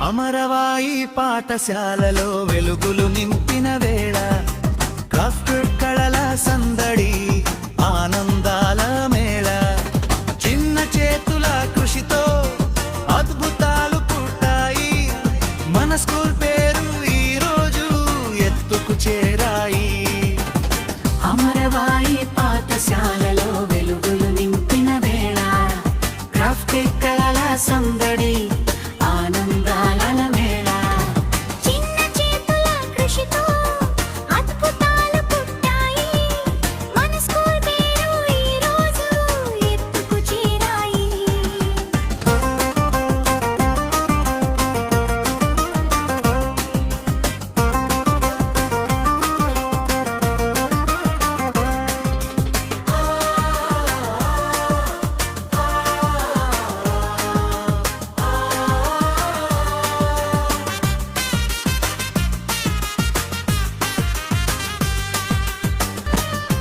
అమరవాయి పాఠశాలలో వెలుగులు నింపిన వేళ క్రాఫ్ట్ కళల సందడి ఆనందాల మేళ చిన్న చేతుల కృషితో అద్భుతాలు పుట్టాయి మన స్కూల్ పేరు ఈ రోజు ఎత్తుకు చేరాయి అమరవాయి పాఠశాలలో వెలుగులు నింపిన వేళ క్రాఫ్ట్ కళల సందడి ఆనందాల మేళ చిన్న చేతుల కృషితో అద్భుతాలు పుట్టాయి మన స్కూల్ పేరు ఈ రోజు ఎత్తుకు చేరాయి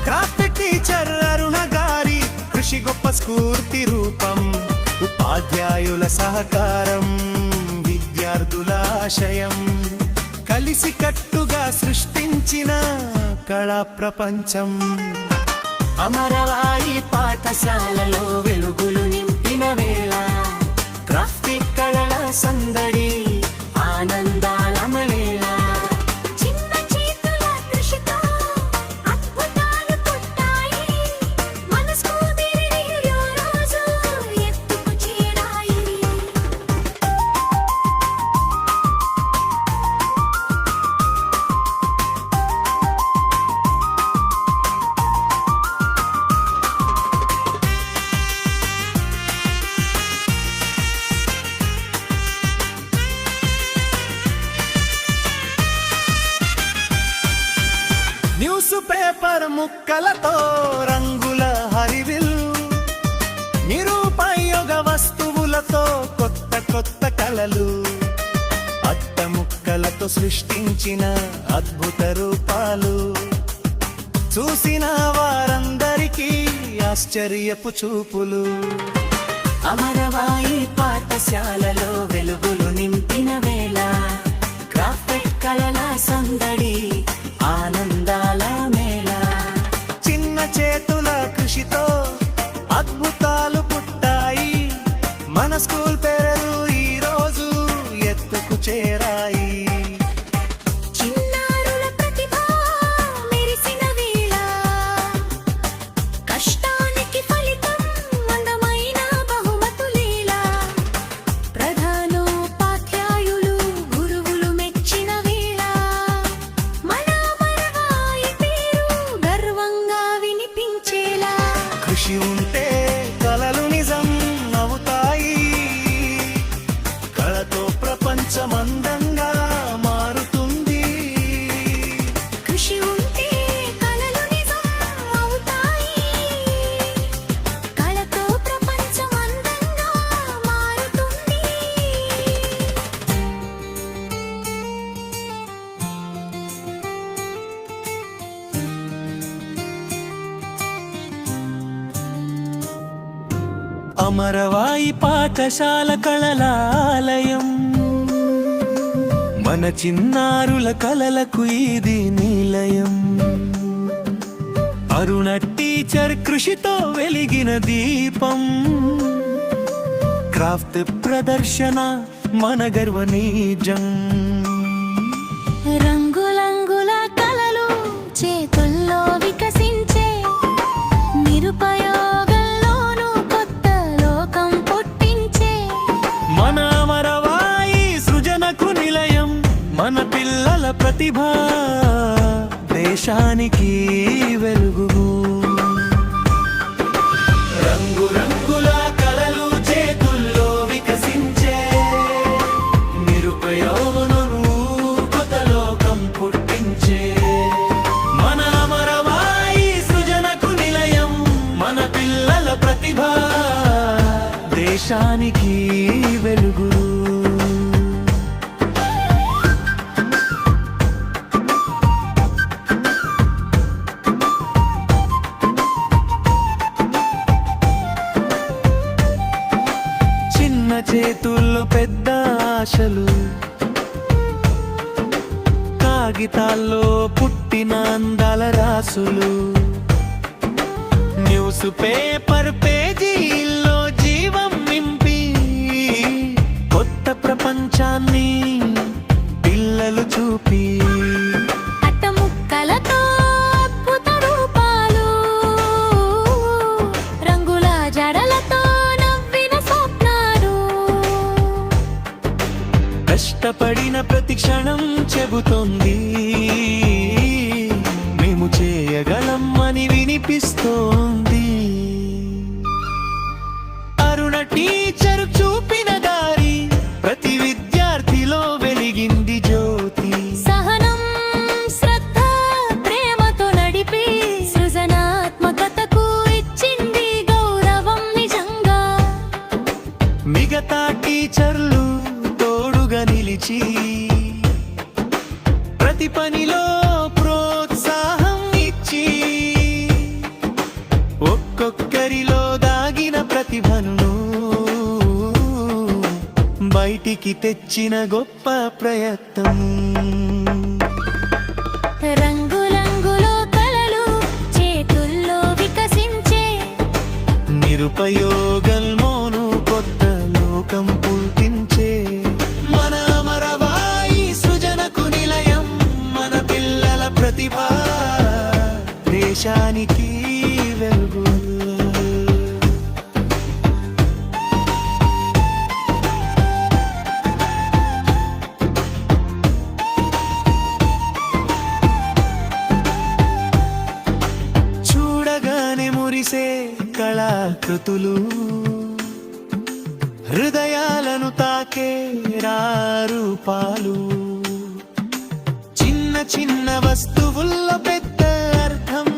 క్రాఫ్ట్ టీచర్ అరుణ గారి కృషి గొప్ప స్ఫూర్తి రూపం ఉపాధ్యాయుల సహకారం విద్యార్థుల ఆశయం కలిసి కట్టుగా సృష్టించిన కళా ప్రపంచం అమరవాయి పాఠశాలలో వెలుగులు నింపిన వేళ క్రాఫ్ట్ కళల సందడి ఆనందాల మేళ చిన్న చేతుల కృషితో అద్భుతాలు పుట్టాయి మన స్కూల్ పేరు ఈ రోజు ఎత్తుకు చేరాయి న్యూస్ పేపర్ ముక్కలతో రంగుల హరివిల్ నిరుపయోగ వస్తువులతో కొత్త కొత్త కళలు అట్ట ముక్కలతో సృష్టించిన అద్భుత రూపాలు చూసిన వారందరికీ ఆశ్చర్యపు చూపులు అమరవాయి పాఠశాలలో వెలుగులు నింపిన వేళ క్రాఫ్ట్ కళల సందడి ఆనందాల మేళ చిన్న చేతుల కృషితో అద్భుతాలు పుట్టాయి మన స్కూల్ పేరు ఈ రోజు ఎత్తుకు చేరాయి చిన్నారుల ప్రతిభ మెరిసిన వేళ కష్టానికి ఫలితం అందమైన బహుమతులేలా ప్రధానోపాధ్యాయులు గురువులు మెచ్చిన వేళ మన అమరవాయి పేరు గర్వంగా వినిపించేలా కృషి ఉంటే కలలు నిజం అవుతాయి కళతో ప్రపంచమందంగా మారుతుంది కృషి ఉంటే కలలు నిజం అవుతాయి కళతో ప్రపంచం అందంగా మారుతుంది అమరవాయి పాఠశాల కళలాలయం మన చిన్నారుల కలలకు ఇది నిలయం అరుణ టీచర్ కృషితో వెలిగిన దీపం క్రాఫ్ట్ ప్రదర్శన మన గర్వ నిజం రంగులంగుల కలలు చేతుల్లో వికసించే నిరుపయోగంలోనూ కొత్త లోకం పుట్టించే మన అమరవాయి సృజనకు నిలయం మన పిల్లల ప్రతిభ దేశానికి వెలుగు రంగురంగుల కలలు చేతుల్లో వికసించే నిరుపయోగను కొత్త లోకం పుట్టించే మన అమరవాయి సృజనకు నిలయం మన పిల్లల ప్రతిభ దేశానికి వెలుగు చేతుల్లో పెద్ద ఆశలు, కాగితాల్లో పుట్టిన అందాల రాసులు, న్యూస్ పేపర్ పేజీల్లో జీవం నింపి కొత్త ప్రపంచాన్ని పిల్లలు చూపి అట్టముక్కలతో అద్భుత రూపాలు, రంగుల జడలతో నవ్విన స్వప్నాలు, కష్టపడిన ప్రతి క్షణం చెబుతోంది మేము చేయగలం అని వినిపిస్తోంది. అరుణ టీచరు చూపిన దారి ప్రతి విద్యార్థిలో వెలిగింది జ్యోతి. సహనం శ్రద్ధ ప్రేమతో నడిపి సృజనాత్మకతకు ఇచ్చింది గౌరవం నిజంగా. మిగతా టీచర్లు తోడుగా నిలిచి ప్రతి పనిలో ప్రోత్సాహం ఇచ్చి ఒక్కొక్కరిలో దాగిన ప్రతిభను బయటికి తెచ్చిన గొప్ప ప్రయత్నం. రంగురంగులో కలలు చేతుల్లో వికసించే, నిరుపయోగంలోనూ కొత్త లోకం పుట్టించే మన అమరవాయి సృజనకు నిలయం. మన పిల్లల ప్రతిభ దేశానికి వెలుగు. చూడగానే మురిసే కళాకృతులు, హృదయాలను తాకే రూపాలు, చిన్న చిన్న వస్తువుల్లో పెద్ద అర్థం,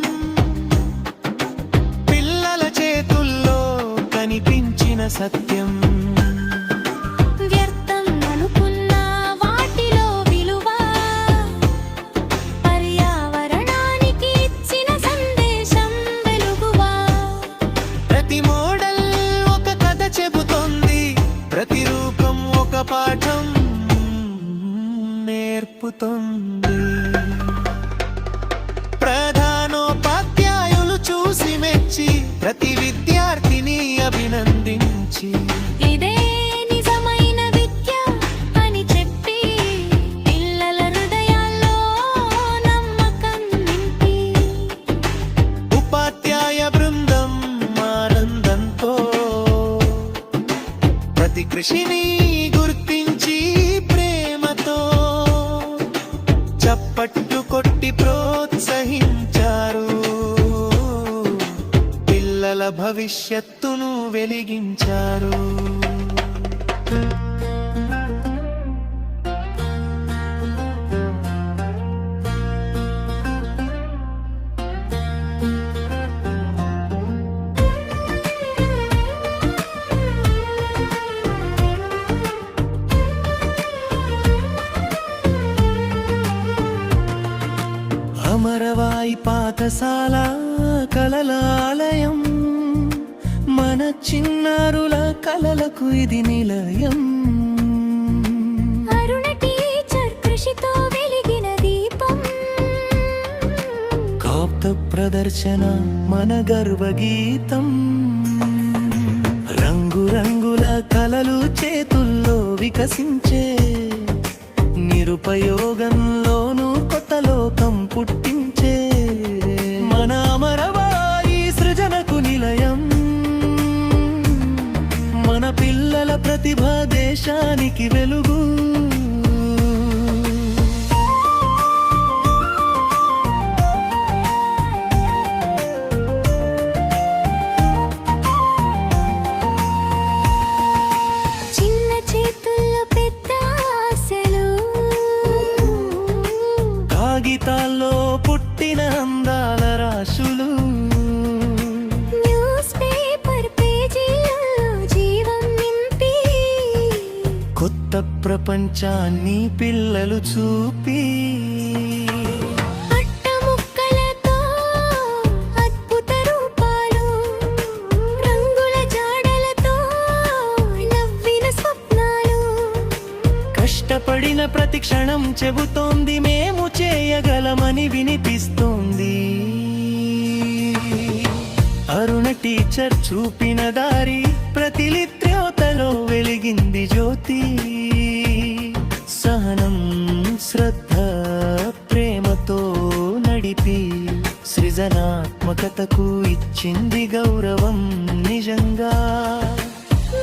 పిల్లల చేతుల్లో కనిపించిన సత్యం. వ్యర్థం అనుకున్న వాటిలో విలువ, పర్యావరణానికి ఇచ్చిన సందేశం వెలుగువా. ప్రతి మోడల్ ఒక కథ చెబుతోంది, ప్రతి రూపం ఒక పాఠం నేర్పుతోంది. ప్రధానోపాధ్యాయులు చూసి మెచ్చి ప్రతి విద్యార్థిని అభినందించి ఇదే నిజమైన విద్య అని చెప్పి పిల్లల హృదయాల్లో నమ్మకం నింపి, ఉపాధ్యాయ బృందం ఆనందంతో ప్రతి కృషిని గుర్తించి ప్రేమతో చప్పట్లు కొట్టి ప్రోత్సహించారు. పిల్లల భవిష్యత్తును వెలిగించారు. అమరవాయి పాఠశాల కలలాలయం, మన చిన్నారుల కలలకు ఇది నిలయం. అరుణ టీచర్ కృషితో వెలిగిన దీపం, కాప్త ప్రదర్శన మన గర్వగీతం. రంగురంగుల కలలు చేతుల్లో వికసించే, నిరుపయోగంలోనూ కొత్త లోకం పుట్టించే మన అమరవాయి సృజనకు నిలయం. మన పిల్లల ప్రతిభ దేశానికి వెలుగు. చిన్న చేతుల్లో పెద్ద ఆశలు, కాగితాల్లో పుట్టిన అందాల రాశులు, న్యూస్ పేపర్ పేజీల్లో జీవం నింపి కొత్త ప్రపంచాన్ని పిల్లలు చూపి అట్టముక్కలతో అద్భుత రూపాలు, రంగుల జాడలతో నవ్విన బయటపడిన ప్రతి క్షణం చెబుతోంది మేము చేయగలమని వినిపిస్తోంది. అరుణ టీచర్ చూపిన దారి ప్రతిలిత్ర్యోతలో వెలిగింది జ్యోతి. సహనం శ్రద్ధ ప్రేమతో నడిపి సృజనాత్మకతకు ఇచ్చింది గౌరవం నిజంగా.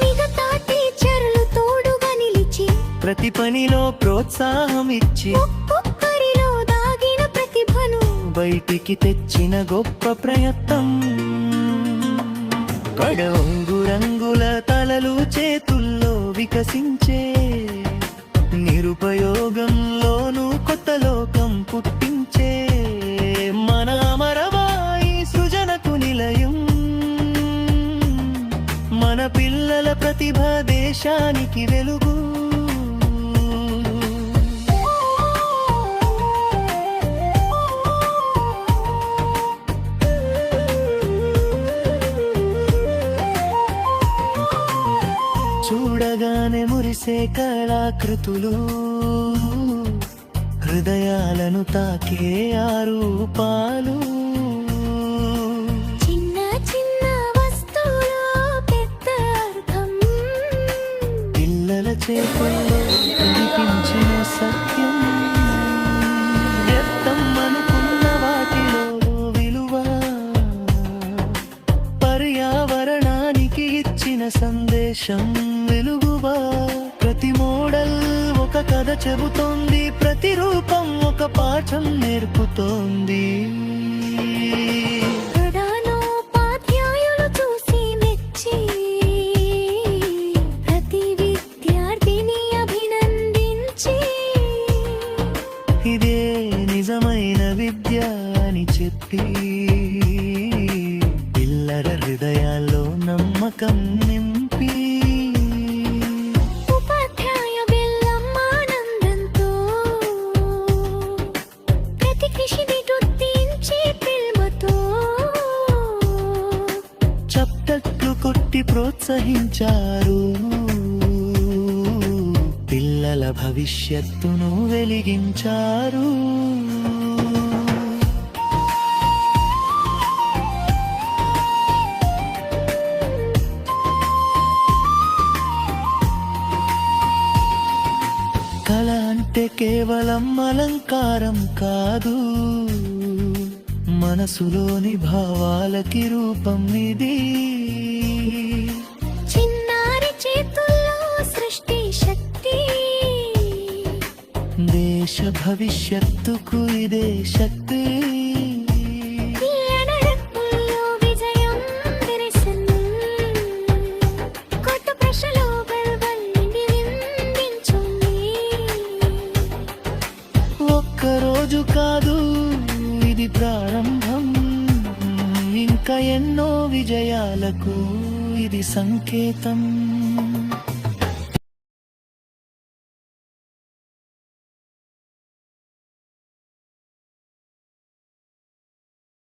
మిగతా టీచర్లు తోడుగా నిలిచి ప్రతి పనిలో ప్రోత్సాహం ఇచ్చి ఒక్కొక్కరిలో దాగిన ప్రతిభను బయటికి తెచ్చిన గొప్ప ప్రయత్నం. కడొంగు రంగుల తలలు చేతుల్లో వికసించే నిరుపయోగంలోనూ కొత్త లోకం పుట్టించే మన అమరవాయి సృజనకు నిలయం. మన పిల్లల ప్రతిభ దేశానికి వెలుగు. చూడగానే మురిసే కళాకృతులు హృదయాలను తాకే ఆ రూపాలు. చిన్న చిన్న వస్తువులో పెద్ద అర్థం పిల్లల చేతుల్లో కనిపించిన సత్యం. వ్యర్థం అనుకున్న వాటిలో విలువ పర్యావరణానికి ఇచ్చిన సందేశం వెలుగువా. ప్రతి మోడల్ ఒక కథ చెబుతోంది, ప్రతి రూపం ఒక పాఠం నేర్పుతోంది. ప్రధానోపాధ్యాయులు చూసి మెచ్చి ప్రతి విద్యార్థిని అభినందించి ఇదే నిజమైన విద్య అని చెప్పి పిల్లల హృదయాల్లో నమ్మకం నింపి ఉపాధ్యాయ బెల్లమ్మ ఆనందంతో ప్రతి కృషిని గుర్తించి ప్రేమతో చప్పట్లు కొట్టి ప్రోత్సహించారు. పిల్లల భవిష్యత్తును వెలిగించారు. కళ అంటే కేవలం అలంకారం కాదు, మనసులోని భావాలకి రూపం ఇది. చిన్నారి చేతుల్లో సృష్టి శక్తి, దేశ భవిష్యత్తుకు ఇదే శక్తి. నడకల్లో విజయం విరిసెను, కొత్త ప్రశ్నలో బల్బల్ని విందించుంది. ఒక్కరోజు కాదు ఇది ప్రారంభం, ఇంకా ఎన్నో విజయాలకు ఇది సంకేతం.